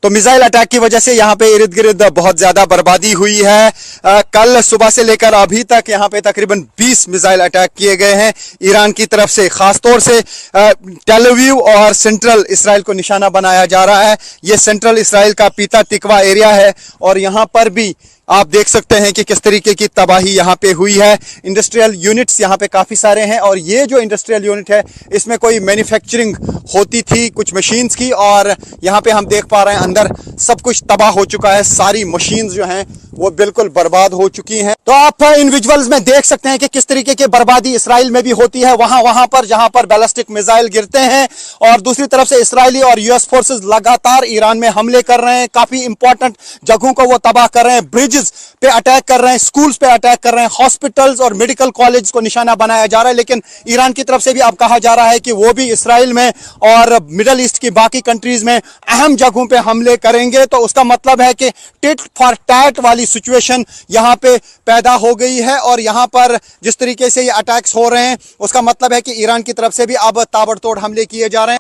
तो missile attack की वजह से यहाँ पे इर्द गिर्द बहुत ज्यादा बर्बादी हुई है। कल सुबह से लेकर अभी तक यहाँ पे तकरीबन 20 मिसाइल अटैक किए गए हैं ईरान की तरफ से। खासतौर से टेल अवीव और सेंट्रल इसराइल को निशाना बनाया जा रहा है। ये सेंट्रल इसराइल का पीता तिकवा एरिया है और यहाँ पर भी आप देख सकते हैं कि किस तरीके की तबाही यहाँ पे हुई है। इंडस्ट्रियल यूनिट्स यहाँ पे काफी सारे हैं और ये जो इंडस्ट्रियल यूनिट है इसमें कोई मैन्युफैक्चरिंग होती थी कुछ मशीन्स की, और यहाँ पे हम देख पा रहे हैं अंदर सब कुछ तबाह हो चुका है। सारी मशीन्स जो हैं वो बिल्कुल बर्बाद हो चुकी हैं। तो आप इन विजुअल्स में देख सकते हैं कि किस तरीके की बर्बादी इसराइल में भी होती है वहां पर जहां पर बैलिस्टिक मिसाइल गिरते हैं, और दूसरी तरफ से इसराइली और यूएस फोर्सेस लगातार ईरान में हमले कर रहे हैं। काफी इंपॉर्टेंट जगहों को वो तबाह कर रहे हैं, ब्रिजेस पे अटैक कर रहे हैं, स्कूल्स पे अटैक कर रहे हैं, हॉस्पिटल्स और मेडिकल कॉलेज को निशाना बनाया जा रहा है। लेकिन ईरान की तरफ से भी अब कहा जा रहा है कि वो भी इसराइल में और मिडल ईस्ट की बाकी कंट्रीज में अहम जगहों पे हमले करेंगे। तो उसका मतलब है कि टिट फॉर टैट वाली सिचुएशन यहां पे पैदा हो गई है, और यहां पर जिस तरीके से ये अटैक्स हो रहे हैं उसका मतलब है कि ईरान की तरफ से भी अब ताबड़तोड़ हमले किए जा रहे हैं।